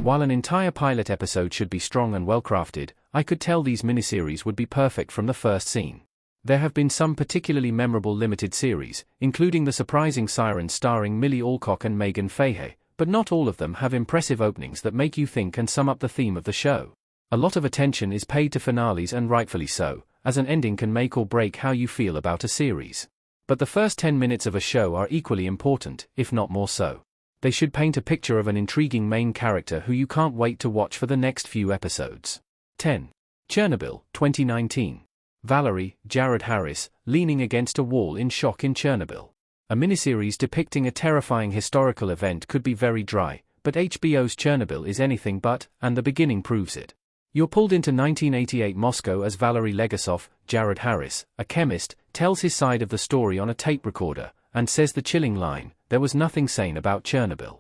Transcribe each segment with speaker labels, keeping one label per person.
Speaker 1: While an entire pilot episode should be strong and well-crafted, I could tell these miniseries would be perfect from the first scene. There have been some particularly memorable limited series, including The Surprising Siren starring Millie Alcock and Megan Fahey, but not all of them have impressive openings that make you think and sum up the theme of the show. A lot of attention is paid to finales, and rightfully so, as an ending can make or break how you feel about a series. But the first 10 minutes of a show are equally important, if not more so. They should paint a picture of an intriguing main character who you can't wait to watch for the next few episodes. 10. Chernobyl, 2019. Valerie, Jared Harris, leaning against a wall in shock in Chernobyl. A miniseries depicting a terrifying historical event could be very dry, but HBO's Chernobyl is anything but, and the beginning proves it. You're pulled into 1988 Moscow as Valery Legasov, Jared Harris, a chemist, tells his side of the story on a tape recorder, and says the chilling line, "There was nothing sane about Chernobyl."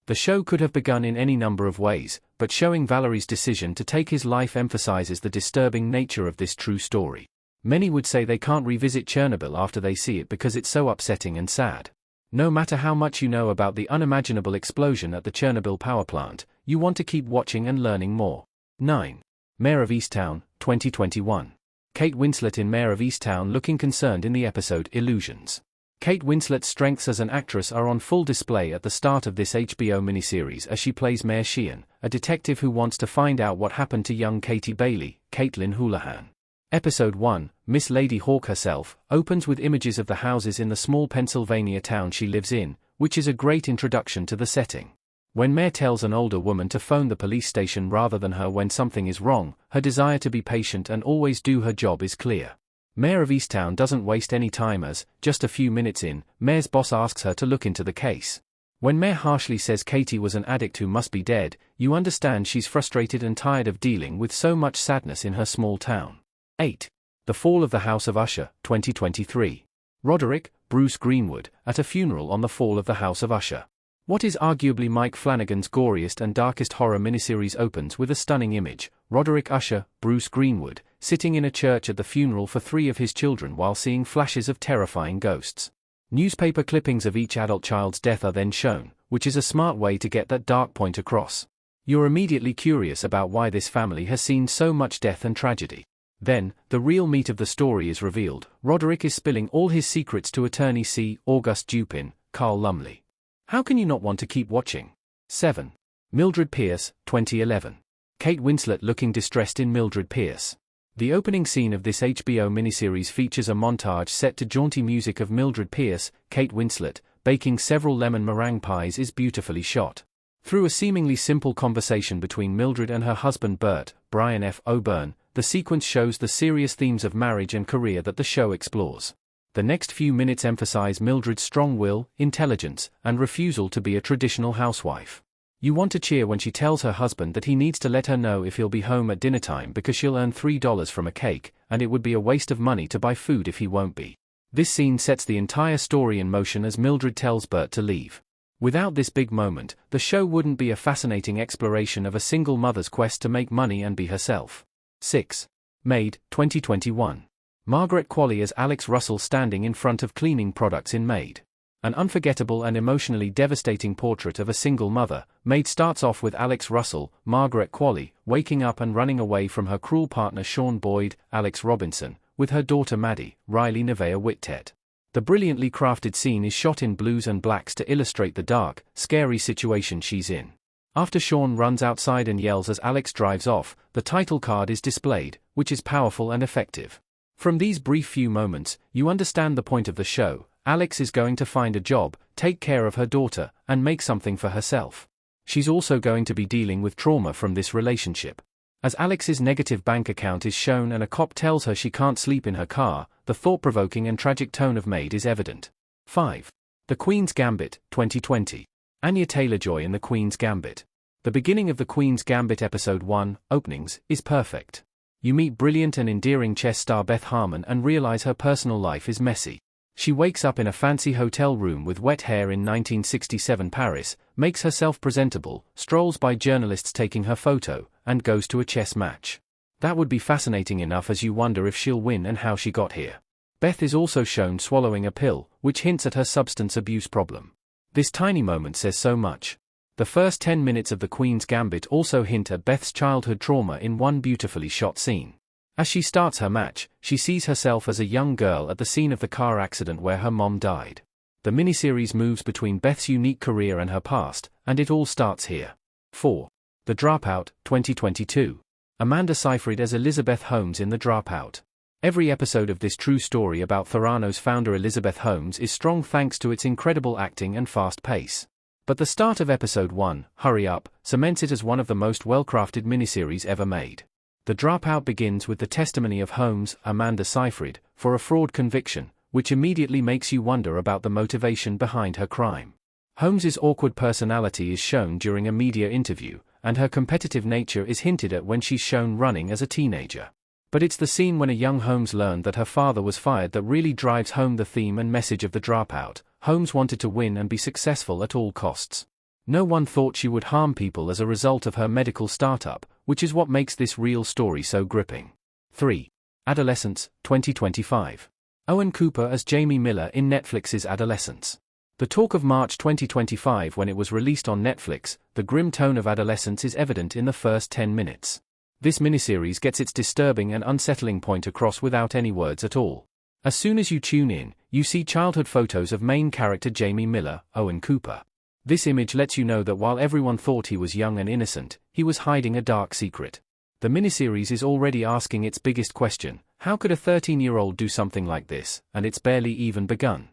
Speaker 1: The show could have begun in any number of ways, but showing Valery's decision to take his life emphasizes the disturbing nature of this true story. Many would say they can't revisit Chernobyl after they see it because it's so upsetting and sad. No matter how much you know about the unimaginable explosion at the Chernobyl power plant, you want to keep watching and learning more. 9. Mayor of Easttown, 2021. Kate Winslet in Mayor of Easttown looking concerned in the episode Illusions. Kate Winslet's strengths as an actress are on full display at the start of this HBO miniseries as she plays Mayor Sheehan, a detective who wants to find out what happened to young Katie Bailey, Caitlin Houlihan. Episode 1, Miss Lady Hawk herself, opens with images of the houses in the small Pennsylvania town she lives in, which is a great introduction to the setting. When Mayor tells an older woman to phone the police station rather than her when something is wrong, her desire to be patient and always do her job is clear. Mayor of Easttown doesn't waste any time as, just a few minutes in, Mayor's boss asks her to look into the case. When Mayor harshly says Katie was an addict who must be dead, you understand she's frustrated and tired of dealing with so much sadness in her small town. 8. The Fall of the House of Usher, 2023. Roderick, Bruce Greenwood, at a funeral on the fall of the House of Usher. What is arguably Mike Flanagan's goriest and darkest horror miniseries opens with a stunning image, Roderick Usher, Bruce Greenwood, sitting in a church at the funeral for 3 of his children while seeing flashes of terrifying ghosts. Newspaper clippings of each adult child's death are then shown, which is a smart way to get that dark point across. You're immediately curious about why this family has seen so much death and tragedy. Then, the real meat of the story is revealed. Roderick is spilling all his secrets to attorney C. August Dupin, Carl Lumley. How can you not want to keep watching? 7. Mildred Pierce, 2011. Kate Winslet looking distressed in Mildred Pierce. The opening scene of this HBO miniseries features a montage set to jaunty music of Mildred Pierce, Kate Winslet, baking several lemon meringue pies is beautifully shot. Through a seemingly simple conversation between Mildred and her husband Bert, Brian F. O'Byrne, the sequence shows the serious themes of marriage and career that the show explores. The next few minutes emphasize Mildred's strong will, intelligence, and refusal to be a traditional housewife. You want to cheer when she tells her husband that he needs to let her know if he'll be home at dinner time because she'll earn $3 from a cake, and it would be a waste of money to buy food if he won't be. This scene sets the entire story in motion as Mildred tells Bert to leave. Without this big moment, the show wouldn't be a fascinating exploration of a single mother's quest to make money and be herself. 6. Maid, 2021. Margaret Qualley as Alex Russell standing in front of cleaning products in Maid. An unforgettable and emotionally devastating portrait of a single mother, Maid starts off with Alex Russell, Margaret Qualley, waking up and running away from her cruel partner Sean Boyd, Alex Robinson, with her daughter Maddie, Riley Nevaeh Whitted. The brilliantly crafted scene is shot in blues and blacks to illustrate the dark, scary situation she's in. After Sean runs outside and yells as Alex drives off, the title card is displayed, which is powerful and effective. From these brief few moments, you understand the point of the show. Alex is going to find a job, take care of her daughter, and make something for herself. She's also going to be dealing with trauma from this relationship. As Alex's negative bank account is shown and a cop tells her she can't sleep in her car, the thought-provoking and tragic tone of Maid is evident. 5. The Queen's Gambit, 2020. Anya Taylor-Joy in The Queen's Gambit. The beginning of The Queen's Gambit Episode 1, Openings, is perfect. You meet brilliant and endearing chess star Beth Harmon and realize her personal life is messy. She wakes up in a fancy hotel room with wet hair in 1967 Paris, makes herself presentable, strolls by journalists taking her photo, and goes to a chess match. That would be fascinating enough as you wonder if she'll win and how she got here. Beth is also shown swallowing a pill, which hints at her substance abuse problem. This tiny moment says so much. The first 10 minutes of The Queen's Gambit also hint at Beth's childhood trauma in one beautifully shot scene. As she starts her match, she sees herself as a young girl at the scene of the car accident where her mom died. The miniseries moves between Beth's unique career and her past, and it all starts here. 4. The Dropout, 2022. Amanda Seyfried as Elizabeth Holmes in The Dropout. Every episode of this true story about Theranos founder Elizabeth Holmes is strong thanks to its incredible acting and fast pace. But the start of episode 1, Hurry Up, cements it as one of the most well-crafted miniseries ever made. The Dropout begins with the testimony of Holmes, Amanda Seyfried, for a fraud conviction, which immediately makes you wonder about the motivation behind her crime. Holmes's awkward personality is shown during a media interview, and her competitive nature is hinted at when she's shown running as a teenager. But it's the scene when a young Holmes learned that her father was fired that really drives home the theme and message of The Dropout. Holmes wanted to win and be successful at all costs. No one thought she would harm people as a result of her medical startup, which is what makes this real story so gripping. 3. Adolescence, 2025. Owen Cooper as Jamie Miller in Netflix's Adolescence. The talk of March 2025 when it was released on Netflix, the grim tone of adolescence is evident in the first 10 minutes. This miniseries gets its disturbing and unsettling point across without any words at all. As soon as you tune in, you see childhood photos of main character Jamie Miller, Owen Cooper. This image lets you know that while everyone thought he was young and innocent, he was hiding a dark secret. The miniseries is already asking its biggest question: how could a 13-year-old do something like this? And it's barely even begun.